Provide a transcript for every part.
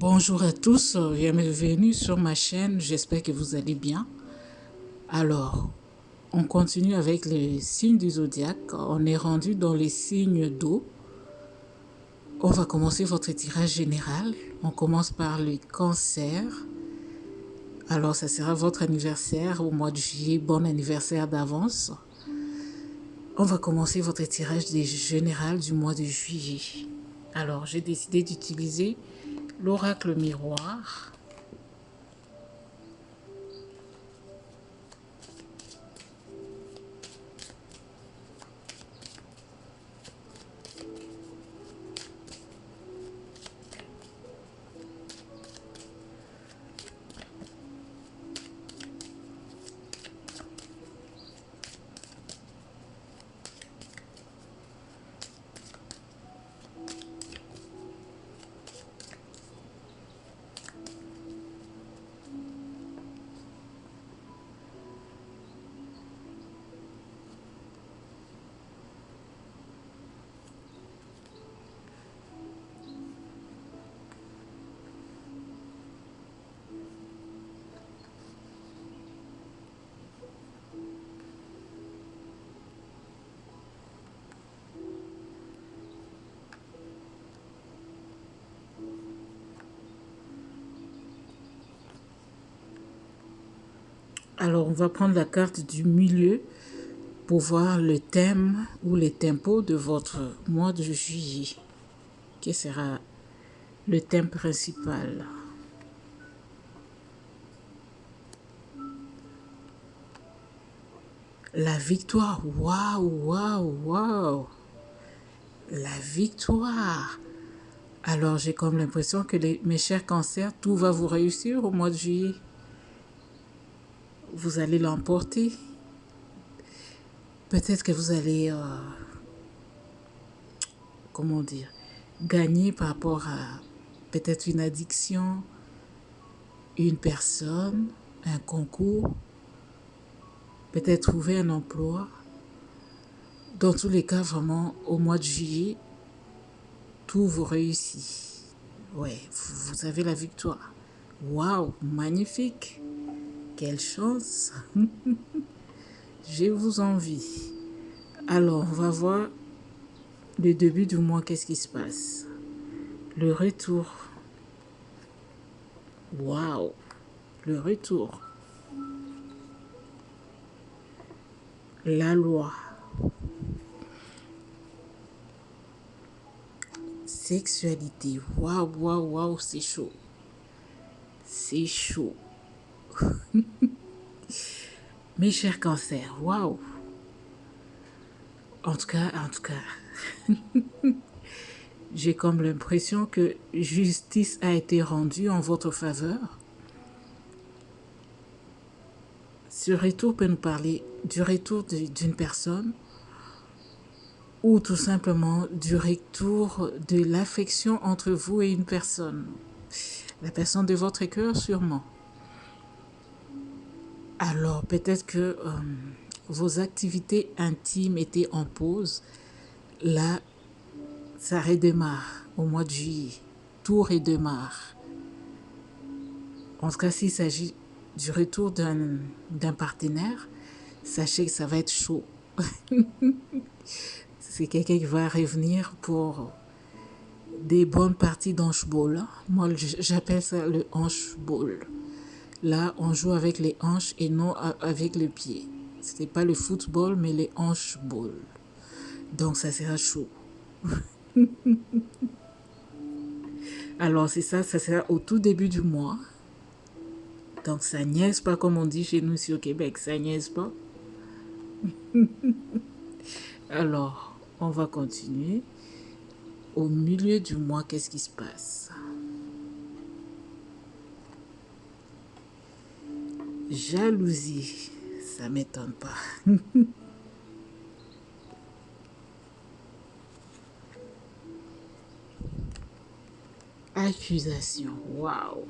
Bonjour à tous, bienvenue sur ma chaîne, j'espère que vous allez bien. Alors, on continue avec les signes du zodiaque, on est rendu dans les signes d'eau. On va commencer votre tirage général, on commence par le cancer. Alors, ça sera votre anniversaire au mois de juillet, bon anniversaire d'avance. On va commencer votre tirage général du mois de juillet. Alors, j'ai décidé d'utiliser l'oracle miroir. Alors, on va prendre la carte du milieu pour voir le thème ou les tempos de votre mois de juillet. Quel sera le thème principal? La victoire. Waouh, waouh, waouh. La victoire. Alors, j'ai comme l'impression que mes chers cancers, tout va vous réussir au mois de juillet. Vous allez l'emporter. Peut-être que vous allez, comment dire, gagner par rapport à peut-être une addiction, une personne, un concours, peut-être trouver un emploi. Dans tous les cas, vraiment, au mois de juillet, tout vous réussit. Ouais, vous avez la victoire. Waouh, magnifique. Quelle chance. Je vous envie. Alors, on va voir le début du mois, qu'est-ce qui se passe. Le retour. Waouh, le retour. La loi. Sexualité. Waouh, waouh, waouh, c'est chaud. C'est chaud. Mes chers cancers, waouh. En tout cas, j'ai comme l'impression que justice a été rendue en votre faveur. Ce retour peut nous parler du retour d'une personne ou tout simplement du retour de l'affection entre vous et une personne. La personne de votre cœur sûrement. Alors peut-être que vos activités intimes étaient en pause. Là, ça redémarre au mois de juillet. Tout redémarre. En tout cas, s'il s'agit du retour d'un partenaire, sachez que ça va être chaud. C'est quelqu'un qui va revenir pour des bonnes parties d'hanche-ball. Moi, j'appelle ça le hanche-ball. Là, on joue avec les hanches et non avec les pieds. Ce n'est pas le football, mais les hanche-ball. Donc, ça sera chaud. Alors, c'est ça sera au tout début du mois. Donc, ça niaise pas comme on dit chez nous ici au Québec. Ça niaise pas. Alors, on va continuer. Au milieu du mois, qu'est-ce qui se passe? Jalousie. Ça m'étonne pas. Accusation. Waouh.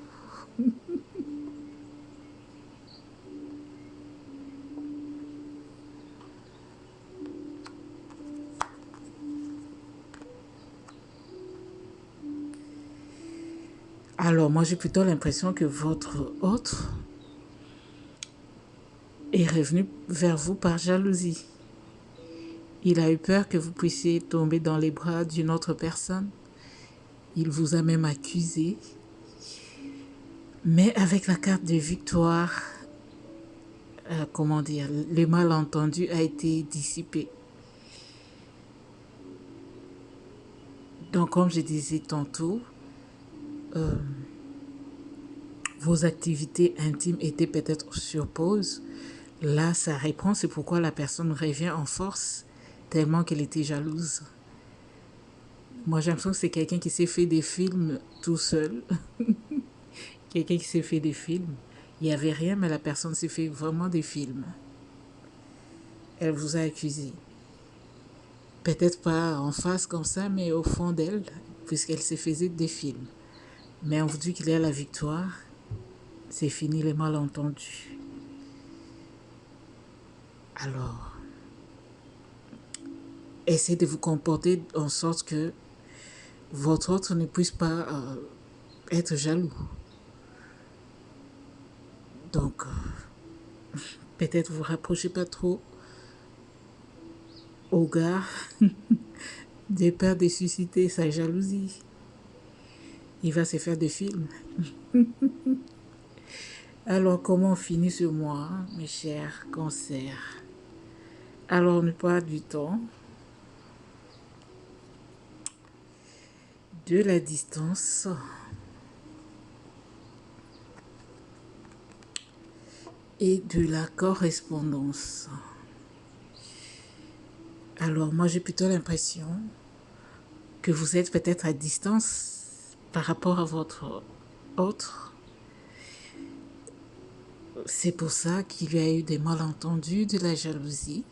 Alors, moi, j'ai plutôt l'impression que votre autre est revenu vers vous par jalousie. Il a eu peur que vous puissiez tomber dans les bras d'une autre personne. Il vous a même accusé. Mais avec la carte de victoire, comment dire, le malentendu a été dissipé. Donc, comme je disais tantôt, vos activités intimes étaient peut-être sur pause. Là, ça reprend, c'est pourquoi la personne revient en force, tellement qu'elle était jalouse. Moi, j'ai l'impression que c'est quelqu'un qui s'est fait des films tout seul. Quelqu'un qui s'est fait des films. Il n'y avait rien, mais la personne s'est fait vraiment des films. Elle vous a accusé. Peut-être pas en face comme ça, mais au fond d'elle, puisqu'elle s'est fait des films. Mais on vous dit qu'il y a la victoire, c'est fini les malentendus. Alors, essayez de vous comporter en sorte que votre autre ne puisse pas être jaloux. Donc, peut-être vous rapprochez pas trop au gars de peur de susciter sa jalousie. Il va se faire des films. Alors, comment on finit ce mois, mes chers cancers? Alors, on parle du temps, de la distance et de la correspondance. Alors, moi, j'ai plutôt l'impression que vous êtes peut-être à distance par rapport à votre autre. C'est pour ça qu'il y a eu des malentendus, de la jalousie.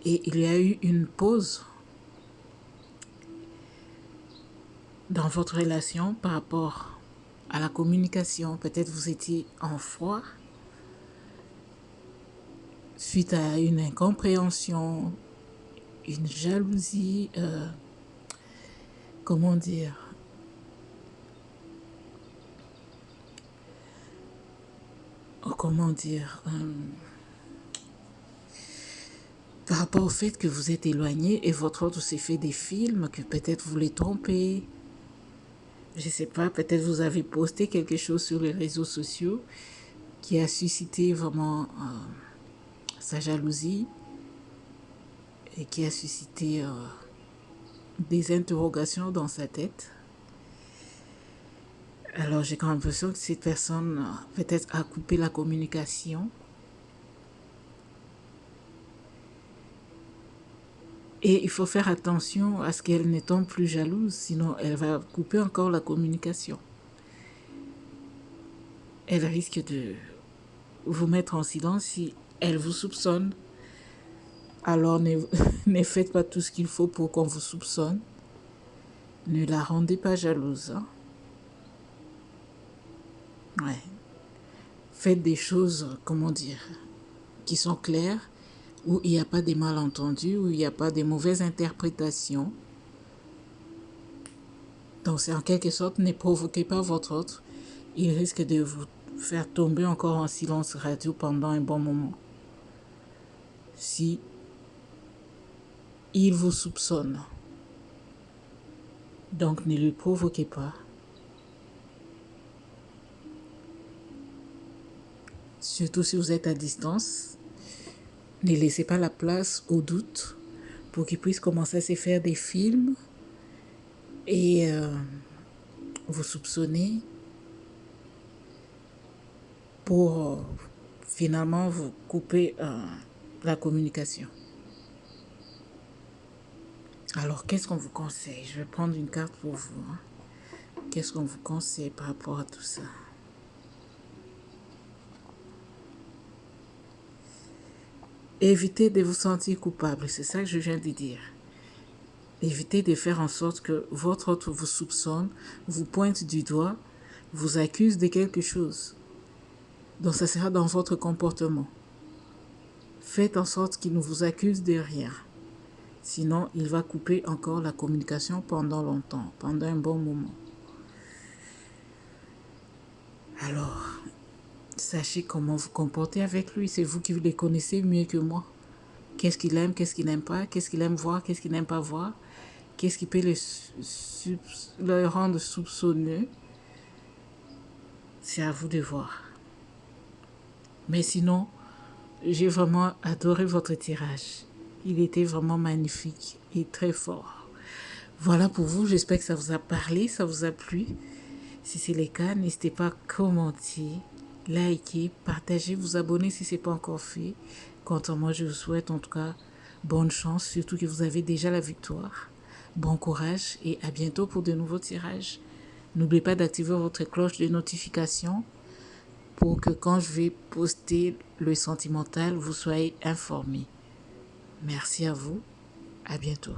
Et il y a eu une pause dans votre relation par rapport à la communication. Peut-être vous étiez en froid suite à une incompréhension, une jalousie, comment dire, par rapport au fait que vous êtes éloigné et votre autre s'est fait des films, que peut-être vous les trompez. Je ne sais pas, peut-être vous avez posté quelque chose sur les réseaux sociaux qui a suscité vraiment sa jalousie et qui a suscité des interrogations dans sa tête. Alors j'ai comme l'impression que cette personne peut-être a coupé la communication. Et il faut faire attention à ce qu'elle ne tombe plus jalouse, sinon elle va couper encore la communication. Elle risque de vous mettre en silence si elle vous soupçonne. Alors ne faites pas tout ce qu'il faut pour qu'on vous soupçonne. Ne la rendez pas jalouse. Hein? Ouais. Faites des choses, comment dire, qui sont claires, où il n'y a pas de malentendus, où il n'y a pas de mauvaises interprétations. Donc c'est en quelque sorte, ne provoquez pas votre autre. Il risque de vous faire tomber encore en silence radio pendant un bon moment. Si il vous soupçonne. Donc ne le provoquez pas. Surtout si vous êtes à distance. Ne laissez pas la place au doute pour qu'il puisse commencer à se faire des films et vous soupçonner pour finalement vous couper la communication. Alors, qu'est-ce qu'on vous conseille? Je vais prendre une carte pour vous. Hein. Qu'est-ce qu'on vous conseille par rapport à tout ça? Évitez de vous sentir coupable, c'est ça que je viens de dire. Évitez de faire en sorte que votre autre vous soupçonne, vous pointe du doigt, vous accuse de quelque chose. Donc ça sera dans votre comportement. Faites en sorte qu'il ne vous accuse de rien. Sinon, il va couper encore la communication pendant longtemps, pendant un bon moment. Alors, sachez comment vous comporter avec lui. C'est vous qui les connaissez mieux que moi. Qu'est-ce qu'il aime, qu'est-ce qu'il n'aime pas, qu'est-ce qu'il aime voir, qu'est-ce qu'il n'aime pas voir, qu'est-ce qui peut le rendre soupçonneux. C'est à vous de voir. Mais sinon, j'ai vraiment adoré votre tirage. Il était vraiment magnifique et très fort. Voilà pour vous, j'espère que ça vous a parlé, ça vous a plu. Si c'est le cas, n'hésitez pas à commenter, liker, partager, vous abonner si ce n'est pas encore fait. Quant à moi, je vous souhaite en tout cas bonne chance, surtout que vous avez déjà la victoire. Bon courage et à bientôt pour de nouveaux tirages. N'oubliez pas d'activer votre cloche de notification pour que quand je vais poster le sentimental, vous soyez informés. Merci à vous. À bientôt.